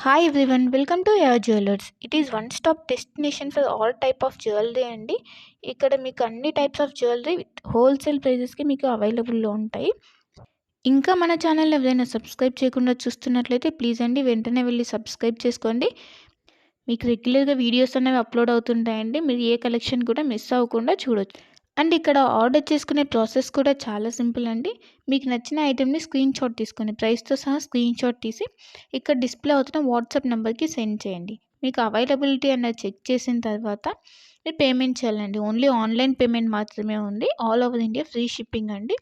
Hi everyone, welcome to your jewellers. It is one stop destination for all type of jewellery అండి. ఇక్కడ మీకు అన్ని types of jewellery with wholesale ప్రైజెస్కి మీకు అవైలబుల్లో ఉంటాయి. ఇంకా మన ఛానల్ ఎవరైనా సబ్స్క్రైబ్ చేయకుండా చూస్తున్నట్లయితే ప్లీజ్ అండి వెంటనే వెళ్ళి సబ్స్క్రైబ్ చేసుకోండి. మీకు రెగ్యులర్గా వీడియోస్ అనేవి అప్లోడ్ అవుతుంటాయండి. మీరు ఏ కలెక్షన్ కూడా మిస్ అవ్వకుండా చూడొచ్చు. అండ్ ఇక్కడ ఆర్డర్ చేసుకునే ప్రాసెస్ కూడా చాలా సింపుల్ అండి. మీకు నచ్చిన ఐటెంని స్క్రీన్ షాట్ తీసుకొని ప్రైస్తో సహా స్క్రీన్ షాట్ తీసి ఇక్కడ డిస్ప్లే అవుతున్న వాట్సాప్ నెంబర్కి సెండ్ చేయండి. మీకు అవైలబిలిటీ అన్నది చెక్ చేసిన తర్వాత మీరు పేమెంట్ చేయాలండి. ఓన్లీ ఆన్లైన్ పేమెంట్ మాత్రమే ఉంది. All over India free shipping అండి.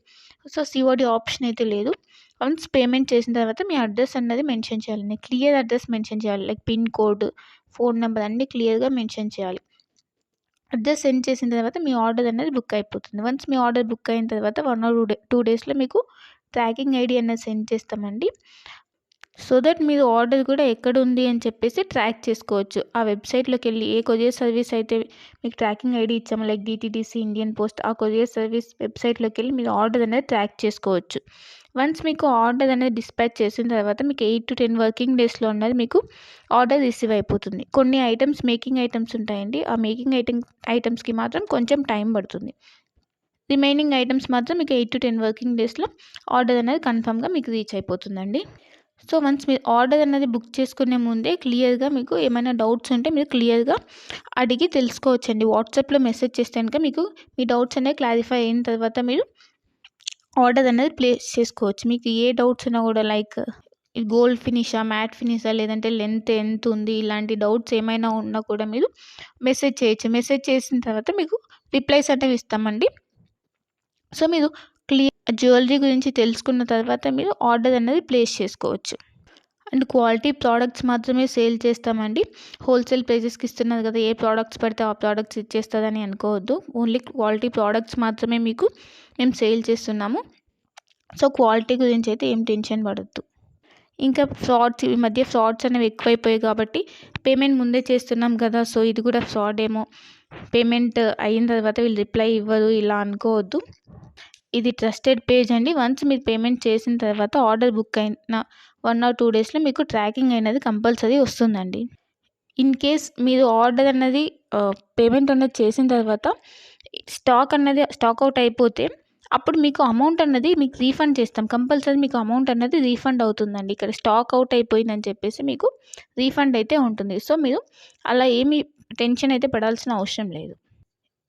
సో సిఓడి ఆప్షన్ అయితే లేదు. వన్స్ పేమెంట్ చేసిన తర్వాత మీ అడ్రస్ అన్నది మెన్షన్ చేయాలండి. క్లియర్ అడ్రస్ మెన్షన్ చేయాలి. Like pin code, phone number అన్నీ క్లియర్గా మెన్షన్ చేయాలి. అడ్రస్ సెండ్ చేసిన తర్వాత మీ ఆర్డర్ అనేది బుక్ అయిపోతుంది. వన్స్ మీ ఆర్డర్ బుక్ అయిన తర్వాత 1 or 2 డేస్లో మీకు ట్రాకింగ్ ఐడి అనేది సెండ్ చేస్తామండి. సో దట్ మీరు ఆర్డర్ కూడా ఎక్కడ ఉంది అని చెప్పేసి ట్రాక్ చేసుకోవచ్చు. ఆ వెబ్సైట్లోకి వెళ్ళి ఏ కొరియర్ సర్వీస్ అయితే మీకు ట్రాకింగ్ ఐడి ఇచ్చామో లైక్ డిటీడీసీ, ఇండియన్ పోస్ట్, ఆ కొరియర్ సర్వీస్ వెబ్సైట్లోకి వెళ్ళి మీరు ఆర్డర్ అనేది ట్రాక్ చేసుకోవచ్చు. వన్స్ మీకు ఆర్డర్ అనేది డిస్పాచ్ చేసిన తర్వాత మీకు 8 to 10 వర్కింగ్ డేస్లో ఉన్నది మీకు ఆర్డర్ రిసీవ్ అయిపోతుంది. కొన్ని ఐటమ్స్ మేకింగ్ ఐటమ్స్ ఉంటాయండి. ఆ మేకింగ్ ఐటమ్స్కి మాత్రం కొంచెం టైం పడుతుంది. రిమైనింగ్ ఐటమ్స్ మాత్రం మీకు 8 to 10 వర్కింగ్ డేస్లో ఆర్డర్ అనేది కన్ఫామ్గా మీకు రీచ్ అయిపోతుందండి. సో వన్స్ మీరు ఆర్డర్ అనేది బుక్ చేసుకునే ముందే క్లియర్గా మీకు ఏమైనా డౌట్స్ ఉంటే మీరు క్లియర్గా అడిగి తెలుసుకోవచ్చండి. వాట్సాప్లో మెసేజ్ చేస్తే కనుక మీకు మీ డౌట్స్ అనేవి క్లారిఫై అయిన తర్వాత మీరు ఆర్డర్ అనేది ప్లేస్ చేసుకోవచ్చు. మీకు ఏ డౌట్స్ ఉన్నా కూడా లైక్ గోల్డ్ ఫినిషా, మ్యాట్ ఫినిషా, లేదంటే లెంత్ ఎంత ఉంది, ఇలాంటి డౌట్స్ ఏమైనా ఉన్నా కూడా మీరు మెసేజ్ చేయొచ్చు. మెసేజ్ చేసిన తర్వాత మీకు రిప్లైస్ అనేవి ఇస్తామండి. సో మీరు జ్యువెలరీ గురించి తెలుసుకున్న తర్వాత మీరు ఆర్డర్ అనేది ప్లేస్ చేసుకోవచ్చు. అండ్ క్వాలిటీ ప్రోడక్ట్స్ మాత్రమే సేల్ చేస్తామండి. హోల్సేల్ ప్రైజెస్కి ఇస్తున్నారు కదా, ఏ ప్రోడక్ట్స్ పడితే ఆ ప్రోడక్ట్స్ ఇచ్చేస్తుందని అనుకోవద్దు. ఓన్లీ క్వాలిటీ ప్రోడక్ట్స్ మాత్రమే మీకు మేము సేల్ చేస్తున్నాము. సో క్వాలిటీ గురించి అయితే ఏం టెన్షన్ పడద్దు. ఇంకా ఈ మధ్య ఫ్రాడ్స్ అనేవి ఎక్కువైపోయాయి కాబట్టి పేమెంట్ ముందే చేస్తున్నాం కదా, సో ఇది కూడా ఫ్రాడ్ ఏమో, పేమెంట్ అయిన తర్వాత వీళ్ళు రిప్లై ఇవ్వరు ఇలా అనుకోవద్దు. ఇది ట్రస్టెడ్ పేజ్ అండి. వన్స్ మీరు పేమెంట్ చేసిన తర్వాత ఆర్డర్ బుక్ అయిన 1 or 2 డేస్లో మీకు ట్రాకింగ్ అనేది కంపల్సరీ వస్తుందండి. ఇన్ కేస్ మీరు ఆర్డర్ అన్నది పేమెంట్ అనేది చేసిన తర్వాత స్టాక్ అవుట్ అయిపోతే అప్పుడు మీకు అమౌంట్ అన్నది మీకు రీఫండ్ చేస్తాం. కంపల్సరీ మీకు అమౌంట్ అన్నది రీఫండ్ అవుతుందండి. ఇక్కడ స్టాక్ అవుట్ అయిపోయిందని చెప్పేసి మీకు రీఫండ్ అయితే ఉంటుంది. సో మీరు అలా ఏమీ టెన్షన్ అయితే పడాల్సిన అవసరం లేదు.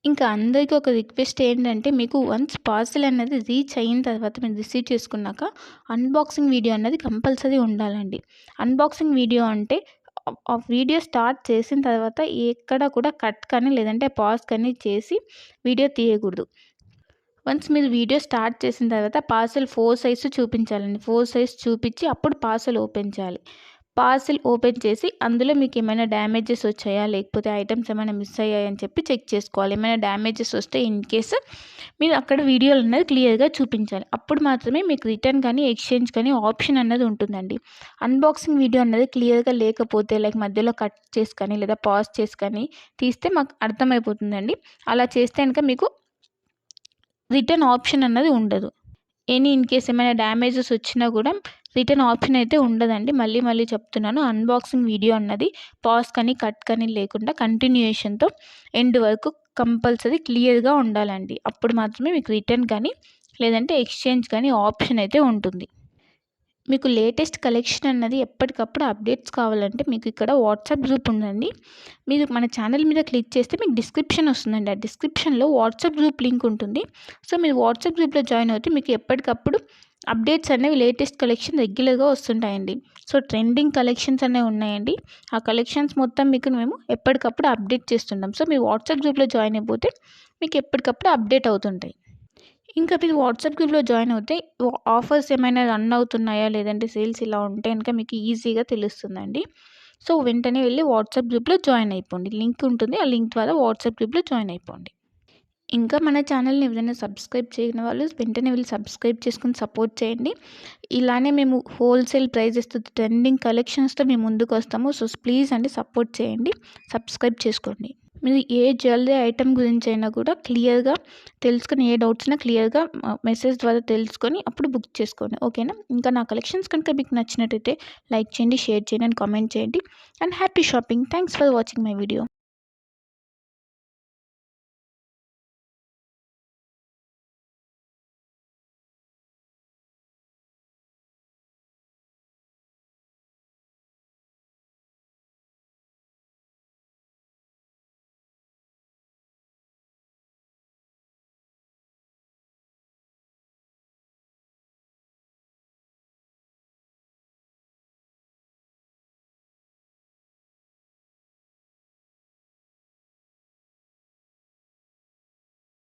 ఇంకా అందరికీ ఒక రిక్వెస్ట్ ఏంటంటే, మీకు వన్స్ పార్సెల్ అనేది రీచ్ అయిన తర్వాత మీరు రిసీవ్ చేసుకున్నాక అన్బాక్సింగ్ వీడియో అన్నది కంపల్సరీ ఉండాలండి. అన్బాక్సింగ్ వీడియో అంటే ఆ వీడియో స్టార్ట్ చేసిన తర్వాత ఎక్కడ కూడా కట్ కానీ లేదంటే పాజ్ కానీ చేసి వీడియో తీయకూడదు. వన్స్ మీరు వీడియో స్టార్ట్ చేసిన తర్వాత పార్సెల్ 4 సైజ్ చూపించాలండి. 4 సైజ్ చూపించి అప్పుడు పార్సెల్ ఓపెన్ చేయాలి. పార్సెల్ ఓపెన్ చేసి అందులో మీకు ఏమైనా డ్యామేజెస్ వచ్చాయా, లేకపోతే ఐటమ్స్ ఏమైనా మిస్ అయ్యాయని చెప్పి చెక్ చేసుకోవాలి. ఏమైనా డ్యామేజెస్ వస్తే ఇన్ కేస్ మీరు అక్కడ వీడియోలు అనేది క్లియర్గా చూపించాలి. అప్పుడు మాత్రమే మీకు రిటర్న్ కానీ ఎక్స్చేంజ్ కానీ ఆప్షన్ అన్నది ఉంటుందండి. అన్బాక్సింగ్ వీడియో అన్నది క్లియర్గా లేకపోతే లైక్ మధ్యలో కట్ చేసి కానీ లేదా పాజ్ చేసి కానీ తీస్తే మాకు అర్థమైపోతుందండి. అలా చేస్తే కనుక మీకు రిటర్న్ ఆప్షన్ అన్నది ఉండదు. ఇన్ కేస్ ఏమైనా డ్యామేజెస్ వచ్చినా కూడా రిటర్న్ ఆప్షన్ అయితే ఉండదండి. మళ్ళీ చెప్తున్నాను, అన్బాక్సింగ్ వీడియో అన్నది పాజ్ కానీ కట్ కానీ లేకుండా కంటిన్యూయేషన్తో ఎండ్ వరకు కంపల్సరీ క్లియర్గా ఉండాలండి. అప్పుడు మాత్రమే మీకు రిటర్న్ కానీ లేదంటే ఎక్స్చేంజ్ కానీ ఆప్షన్ అయితే ఉంటుంది. మీకు లేటెస్ట్ కలెక్షన్ అన్నది ఎప్పటికప్పుడు అప్డేట్స్ కావాలంటే మీకు ఇక్కడ వాట్సాప్ గ్రూప్ ఉందండి. మీరు మన ఛానల్ మీద క్లిక్ చేస్తే మీకు డిస్క్రిప్షన్ వస్తుందండి. ఆ డిస్క్రిప్షన్లో వాట్సాప్ గ్రూప్ లింక్ ఉంటుంది. సో మీరు వాట్సాప్ గ్రూప్లో జాయిన్ అవుతే మీకు ఎప్పటికప్పుడు అప్డేట్స్ అనేవి లేటెస్ట్ కలెక్షన్ రెగ్యులర్గా వస్తుంటాయండి. సో ట్రెండింగ్ కలెక్షన్స్ అనేవి ఉన్నాయండి. ఆ కలెక్షన్స్ మొత్తం మీకు మేము ఎప్పటికప్పుడు అప్డేట్ చేస్తుంటాం. సో మీరు వాట్సాప్ గ్రూప్లో జాయిన్ అయిపోతే మీకు ఎప్పటికప్పుడు అప్డేట్ అవుతుంటాయి. ఇంకా మీరు వాట్సాప్ గ్రూప్లో జాయిన్ అవుతే ఆఫర్స్ ఏమైనా రన్ అవుతున్నాయా, లేదంటే సేల్స్ ఇలా ఉంటే కనుక మీకు ఈజీగా తెలుస్తుందండి. సో వెంటనే వెళ్ళి వాట్సాప్ గ్రూప్లో జాయిన్ అయిపోండి. లింక్ ఉంటుంది, ఆ లింక్ ద్వారా వాట్సాప్ గ్రూప్లో జాయిన్ అయిపోండి. ఇంకా మన ఛానల్ని ఎవరైనా సబ్స్క్రైబ్ చేయని వాళ్ళు వెంటనే వెళ్ళి సబ్స్క్రైబ్ చేసుకుని సపోర్ట్ చేయండి. ఇలానే మేము హోల్సేల్ ప్రైజెస్తో ట్రెండింగ్ కలెక్షన్స్తో మేము ముందుకు వస్తాము. సో ప్లీజ్ అండి సపోర్ట్ చేయండి, సబ్స్క్రైబ్ చేసుకోండి. మీరు ఏ జ్యువెలరీ ఐటెం గురించి అయినా కూడా క్లియర్గా తెలుసుకొని, ఏ డౌట్స్ ఉన్నా క్లియర్గా మెసేజ్ ద్వారా తెలుసుకొని అప్పుడు బుక్ చేసుకోండి. ఓకేనా? ఇంకా నా కలెక్షన్స్ కనుక మీకు నచ్చినట్టయితే లైక్ చేయండి, షేర్ చేయండి అండ్ కామెంట్ చేయండి. And happy shopping. Thanks for watching my video.